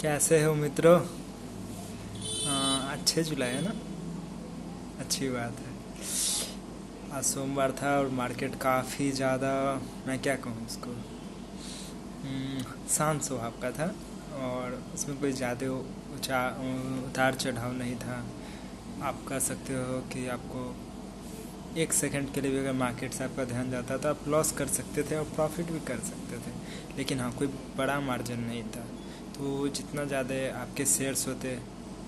कैसे हो मित्रों। आज 6 जुलाई है ना। अच्छी बात है। आज सोमवार था और मार्केट काफ़ी ज़्यादा, मैं क्या कहूँ इसको, शांत स्वभाव का था और उसमें कोई ज़्यादा उतार चढ़ाव नहीं था। आप कह सकते हो कि आपको 1 सेकंड के लिए भी अगर मार्केट से आपका ध्यान जाता तो आप लॉस कर सकते थे और प्रॉफिट भी कर सकते थे, लेकिन हाँ कोई बड़ा मार्जिन नहीं था। तो जितना ज़्यादा आपके शेयर्स होते,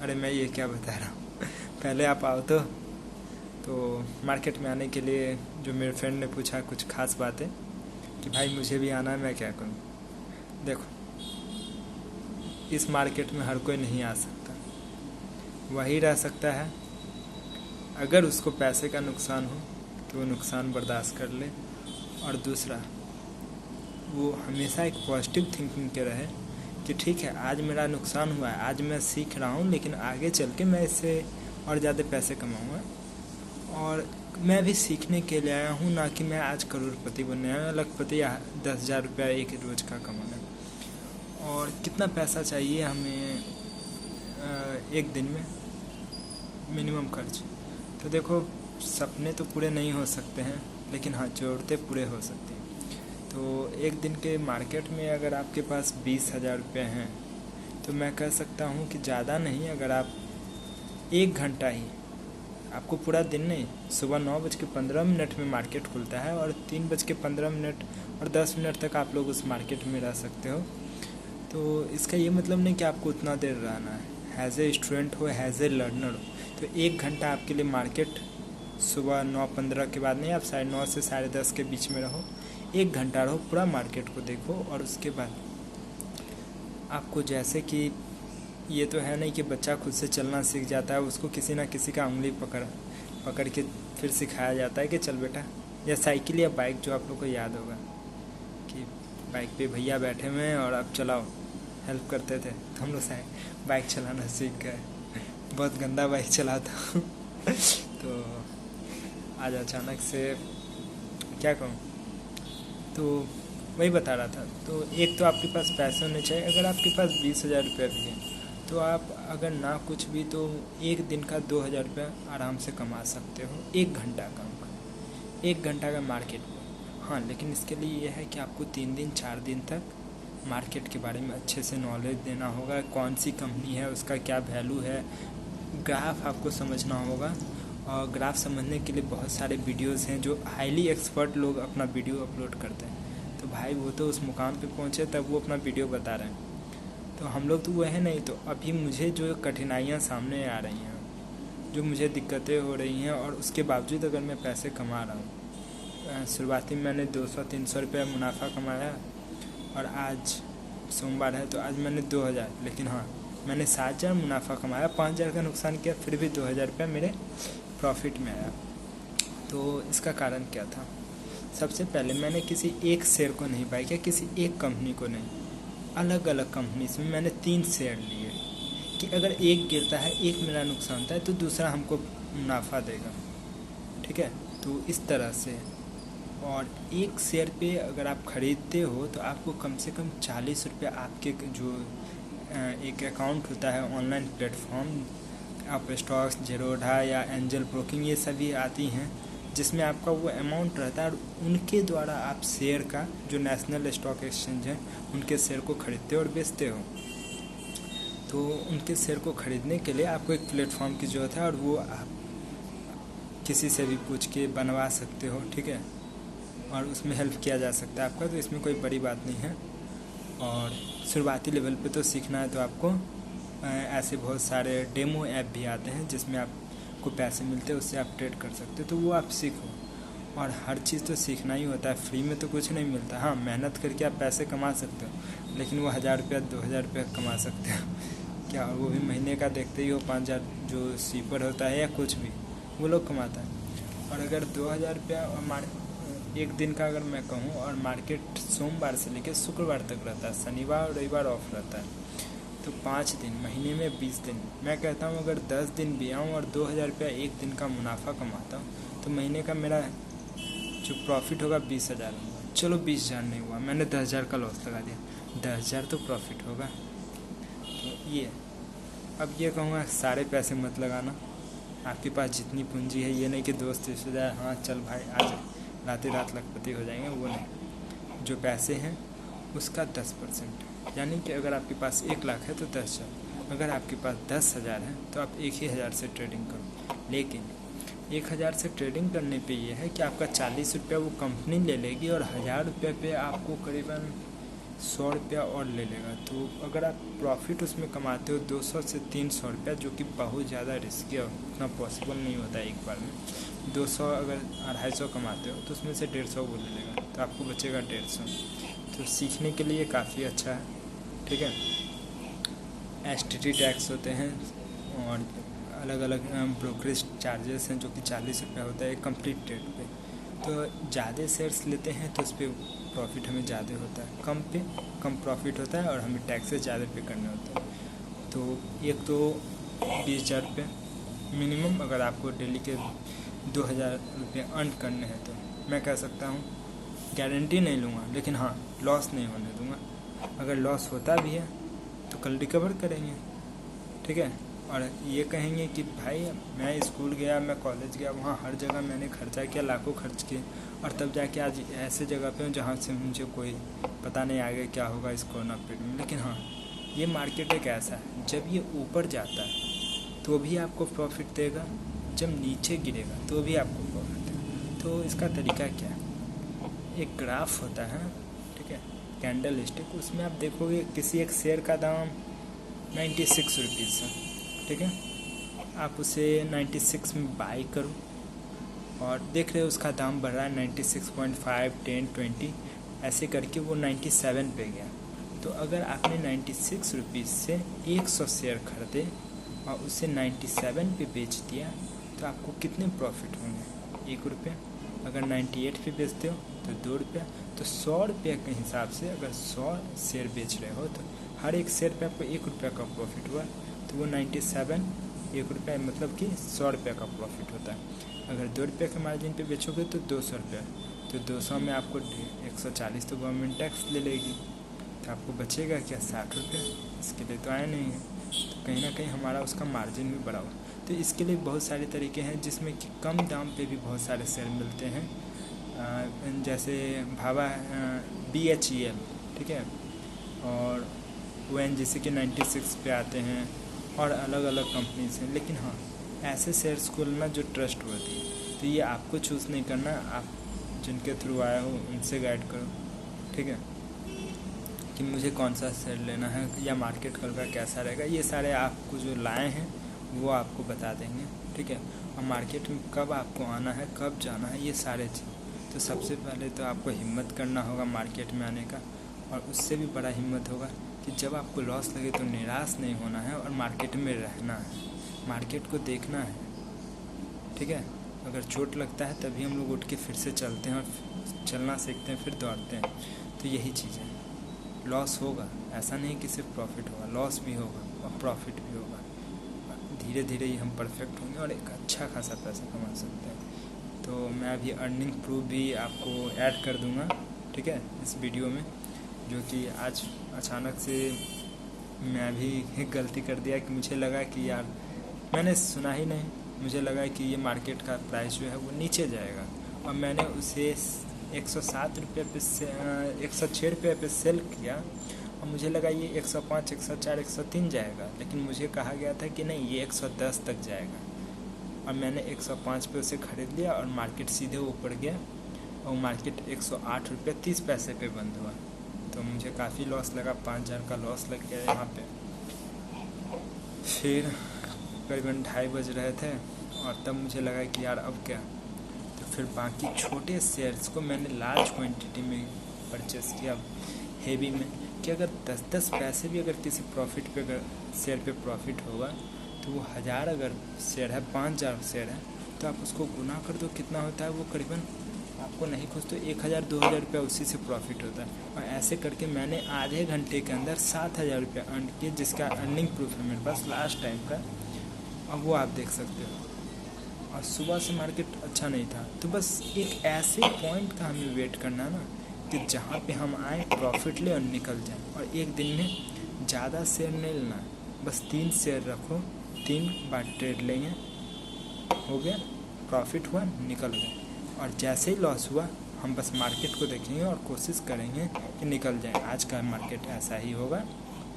अरे मैं ये क्या बता रहा हूँ पहले आप आओ तो मार्केट में आने के लिए जो मेरे फ्रेंड ने पूछा कुछ खास बातें कि भाई मुझे भी आना है, मैं क्या करूँ। देखो, इस मार्केट में हर कोई नहीं आ सकता, वही रह सकता है। अगर उसको पैसे का नुकसान हो तो वो नुकसान बर्दाश्त कर ले, और दूसरा वो हमेशा एक पॉजिटिव थिंकिंग के रहे कि ठीक है आज मेरा नुकसान हुआ है, आज मैं सीख रहा हूँ, लेकिन आगे चल के मैं इससे और ज़्यादा पैसे कमाऊँगा और मैं भी सीखने के लिए आया हूँ, ना कि मैं आज करोड़पति बनने आया, लखपति या 10,000 रुपया एक रोज़ का कमाना। और कितना पैसा चाहिए हमें एक दिन में मिनिमम खर्च। तो देखो, सपने तो पूरे नहीं हो सकते हैं, लेकिन हाँ ज़रूरतें पूरे हो सकती हैं। तो एक दिन के मार्केट में अगर आपके पास 20,000 रुपये हैं तो मैं कह सकता हूँ कि ज़्यादा नहीं, अगर आप 1 घंटा ही, आपको पूरा दिन नहीं, सुबह 9:15 में मार्केट खुलता है और 3:15 और 10 मिनट तक आप लोग उस मार्केट में रह सकते हो। तो इसका ये मतलब नहीं कि आपको उतना देर रहना है। हैज़ ए स्टूडेंट हो, हैज़ ए लर्नर हो, तो 1 घंटा आपके लिए मार्केट सुबह 9:15 के बाद नहीं, आप 9:30 से 10:30 के बीच में रहो, 1 घंटा रहो, पूरा मार्केट को देखो। और उसके बाद आपको, जैसे कि ये तो है नहीं कि बच्चा खुद से चलना सीख जाता है, उसको किसी ना किसी का उंगली पकड़ के फिर सिखाया जाता है कि चल बेटा, या साइकिल या बाइक, जो आप लोग को याद होगा कि बाइक पे भैया बैठे हुए हैं और आप चलाओ, हेल्प करते थे। तो हम लोग बाइक चलाना सीख गए, बहुत गंदा बाइक चलाता हूँ तो आज अचानक से क्या कहूँ, तो वही बता रहा था। तो एक तो आपके पास पैसे होने चाहिए। अगर आपके पास 20,000 रुपया भी है तो आप अगर ना कुछ भी तो एक दिन का 2,000 रुपया आराम से कमा सकते हो, 1 घंटा काम कर, 1 घंटा का मार्केट में। हाँ, लेकिन इसके लिए यह है कि आपको 3 दिन 4 दिन तक मार्केट के बारे में अच्छे से नॉलेज देना होगा, कौन सी कंपनी है, उसका क्या वैल्यू है, ग्राफ आपको समझना होगा। और ग्राफ समझने के लिए बहुत सारे वीडियोस हैं जो हाईली एक्सपर्ट लोग अपना वीडियो अपलोड करते हैं। तो भाई वो तो उस मुकाम पे पहुँचे तब वो अपना वीडियो बता रहे हैं, तो हम लोग तो वो है नहीं। तो अभी मुझे जो कठिनाइयाँ सामने आ रही हैं, जो मुझे दिक्कतें हो रही हैं, और उसके बावजूद अगर मैं पैसे कमा रहा हूँ, शुरुआती में मैंने 200-300 रुपये मुनाफा कमाया और आज सोमवार है तो आज मैंने 2,000, लेकिन हाँ मैंने 7,000 मुनाफा कमाया, 5,000 का नुकसान किया, फिर भी 2,000 रुपया मेरे प्रॉफिट में आया। तो इसका कारण क्या था? सबसे पहले मैंने किसी एक शेयर को नहीं बाई किया, किसी एक कंपनी को नहीं, अलग अलग कंपनीज में मैंने 3 शेयर लिए कि अगर एक गिरता है, एक मेरा नुकसान होता है, तो दूसरा हमको मुनाफा देगा, ठीक है। तो इस तरह से, और एक शेयर पे अगर आप ख़रीदते हो तो आपको कम से कम 40 रुपये आपके जो एक अकाउंट होता है ऑनलाइन प्लेटफॉर्म, आप स्टॉक्स, जेरोधा या एंजल ब्रोकिंग, ये सभी आती हैं, जिसमें आपका वो अमाउंट रहता है और उनके द्वारा आप शेयर का, जो नेशनल स्टॉक एक्सचेंज है, उनके शेयर को खरीदते हो और बेचते हो। तो उनके शेयर को ख़रीदने के लिए आपको एक प्लेटफॉर्म की ज़रूरत है, और वो आप किसी से भी पूछ के बनवा सकते हो, ठीक है, और उसमें हेल्प किया जा सकता है आपका। तो इसमें कोई बड़ी बात नहीं है। और शुरुआती लेवल पे तो सीखना है तो आपको ऐसे बहुत सारे डेमो ऐप भी आते हैं जिसमें आपको पैसे मिलते हैं, उससे आप ट्रेड कर सकते हो, तो वो आप सीखो। और हर चीज़ तो सीखना ही होता है, फ्री में तो कुछ नहीं मिलता। हाँ, मेहनत करके आप पैसे कमा सकते हो, लेकिन वो 1,000 रुपया 2,000 रुपया कमा सकते हो क्या, वो भी महीने का देखते ही हो, 5,000 जो सीपर होता है या कुछ भी वो लोग कमाता है। और अगर 2,000 रुपया और एक दिन का अगर मैं कहूँ, और मार्केट सोमवार से लेकर शुक्रवार तक रहता है, शनिवार और रविवार ऑफ रहता है, तो 5 दिन, महीने में 20 दिन। मैं कहता हूँ अगर 10 दिन भी आऊँ और 2,000 रुपया एक दिन का मुनाफा कमाता हूँ तो महीने का मेरा जो प्रॉफिट होगा 20,000 होगा। चलो 20,000 नहीं हुआ, मैंने 10,000 का लॉस लगा दिया, 10,000 तो प्रॉफिट होगा। तो ये अब ये कहूँगा सारे पैसे मत लगाना। आपके पास जितनी पूंजी है, ये नहीं कि दोस्त रिश्तेदार हाँ चल भाई आज रात रात लखपति हो जाएंगे, वो नहीं। जो पैसे हैं उसका 10%, यानी कि अगर आपके पास 1 लाख है तो 10,000, अगर आपके पास 10,000 है तो आप 1,000 से ट्रेडिंग करो। लेकिन 1,000 से ट्रेडिंग करने पे ये है कि आपका 40 रुपया वो कंपनी ले लेगी और 1,000 रुपये पे आपको करीबन 100 रुपया और ले लेगा। तो अगर आप प्रॉफिट उसमें कमाते हो 200 से 300 रुपया, जो कि बहुत ज़्यादा रिस्की है, उतना पॉसिबल नहीं होता है एक बार में। 200 अगर 250 कमाते हो तो उसमें से 150 वो ले लेगा, तो आपको बचेगा 150। तो सीखने के लिए काफ़ी अच्छा है, ठीक है। एसटीटी टैक्स होते हैं और अलग अलग ब्रोकरेज चार्जेस हैं जो कि 40 रुपया होता है कंप्लीट ट्रेड पे। तो ज़्यादा शेयर्स लेते हैं तो उस पर प्रॉफिट हमें ज़्यादा होता है, कम पे कम प्रॉफिट होता है और हमें टैक्सेस ज़्यादा पे करने होते हैं। तो एक तो 20,000 रुपये मिनिमम, अगर आपको डेली के 2,000 रुपये अर्न करने हैं तो मैं कह सकता हूँ, गारंटी नहीं लूँगा लेकिन हाँ लॉस नहीं होने दूँगा। अगर लॉस होता भी है तो कल रिकवर करेंगे, ठीक है। और ये कहेंगे कि भाई मैं स्कूल गया, मैं कॉलेज गया, वहाँ हर जगह मैंने खर्चा किया, लाखों खर्च किए, और तब जाके आज ऐसे जगह पे हूँ जहाँ से मुझे कोई पता नहीं आगे क्या होगा इस कोरोना पीरियड में। लेकिन हाँ, ये मार्केट एक ऐसा है, जब ये ऊपर जाता है तो भी आपको प्रॉफिट देगा, जब नीचे गिरेगा तो भी आपको प्रॉफिट देगा। तो इसका तरीका क्या है, एक ग्राफ होता है, ठीक है, कैंडल स्टिक, उसमें आप देखोगे किसी एक शेयर का दाम 96 रुपीज़ है, ठीक है। आप उसे 96 में बाई करो और देख रहे हो उसका दाम बढ़ रहा है 96.5, 10, 20 ऐसे करके वो 97 पे गया। तो अगर आपने 96 रुपीज़ से 100 शेयर खरीदे और उसे 97 पे बेच दिया तो आपको कितने प्रॉफिट होंगे, 1 रुपया। अगर 98 पे बेचते हो तो 2 रुपया। तो 100 रुपये के हिसाब से अगर 100 शेयर बेच रहे हो तो हर एक शेयर पे आपको 1 रुपया का प्रॉफिट हुआ। तो वो 97 1 रुपया मतलब कि 100 रुपये का प्रॉफिट होता है। अगर 2 रुपये के मार्जिन पे बेचोगे तो 200 रुपये, तो 200 में आपको 140 तो गवर्नमेंट टैक्स ले लेगी, तो आपको बचेगा क्या, 60 रुपये। इसके लिए तो आया नहीं है, तो कहीं ना कहीं हमारा उसका मार्जिन भी बढ़ा हुआ। तो इसके लिए बहुत सारे तरीके हैं जिसमें कि कम दाम पे भी बहुत सारे शेयर मिलते हैं, जैसे भावा BHEL, ठीक है, और ONGC के 96 पे आते हैं और अलग अलग कंपनीज हैं। लेकिन हाँ, ऐसे शेयर्स को लेना जो ट्रस्ट होती है, तो ये आपको चूज़ नहीं करना, आप जिनके थ्रू आए हो उनसे गाइड करो, ठीक है, कि मुझे कौन सा शेयर लेना है या मार्केट कल का कैसा रहेगा। ये सारे आपको जो लाए हैं वो आपको बता देंगे, ठीक है। और मार्केट में कब आपको आना है, कब जाना है, ये सारे चीज़। तो सबसे पहले तो आपको हिम्मत करना होगा मार्केट में आने का, और उससे भी बड़ा हिम्मत होगा कि जब आपको लॉस लगे तो निराश नहीं होना है और मार्केट में रहना है, मार्केट को देखना है, ठीक है। अगर चोट लगता है तभी हम लोग उठ के फिर से चलते हैं और चलना सीखते हैं, फिर दौड़ते हैं। तो यही चीज़ है, लॉस होगा, ऐसा नहीं कि सिर्फ प्रॉफिट होगा, लॉस भी होगा और प्रॉफिट भी होगा। धीरे धीरे ही हम परफेक्ट होंगे और एक अच्छा खासा पैसा कमा सकते हैं। तो मैं अभी अर्निंग प्रूफ भी आपको ऐड कर दूँगा, ठीक है, इस वीडियो में, जो कि आज अचानक से मैं भी एक गलती कर दिया कि मुझे लगा कि यार मैंने सुना ही नहीं, मुझे लगा कि ये मार्केट का प्राइस जो है वो नीचे जाएगा, और मैंने उसे 107 रुपये पे 106 रुपये पे सेल किया और मुझे लगा ये 105, 104, 103 जाएगा, लेकिन मुझे कहा गया था कि नहीं ये 110 तक जाएगा, और मैंने 105 पे उसे ख़रीद लिया और मार्केट सीधे ऊपर गया और मार्केट 108 रुपये 30 पैसे पे बंद हुआ। तो मुझे काफ़ी लॉस लगा, 5,000 का लॉस लग गया यहाँ पे। फिर करीबन 2:30 बज रहे थे और तब मुझे लगा कि यार अब क्या, तो फिर बाकी छोटे शेयर्स को मैंने लार्ज क्वांटिटी में परचेस किया, हेवी में, कि अगर 10-10 पैसे भी अगर किसी प्रॉफिट पे अगर शेयर पे प्रॉफिट होगा तो वो 1000 अगर शेयर है, 5,000 शेयर है, तो आप उसको गुना कर दो कितना होता है, वो करीबन आपको नहीं कुछ तो 1,000-2,000 रुपया उसी से प्रॉफिट होता है। और ऐसे करके मैंने आधे घंटे के अंदर 7,000 रुपया अर्न किए, जिसका अर्निंग प्रूफ है मेरे पास लास्ट टाइम का, और वो आप देख सकते हो। और सुबह से मार्केट अच्छा नहीं था, तो बस एक ऐसे पॉइंट का हमें वेट करना ना कि जहाँ पे हम आए प्रॉफिट ले और निकल जाए, और एक दिन में ज़्यादा शेयर नहीं लेना, बस 3 शेयर रखो, 3 बार ट्रेड लेंगे, हो गया, प्रॉफिट हुआ, निकल गए। और जैसे ही लॉस हुआ हम बस मार्केट को देखेंगे और कोशिश करेंगे कि निकल जाए। आज का मार्केट ऐसा ही होगा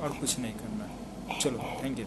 और कुछ नहीं करना। चलो, थैंक यू।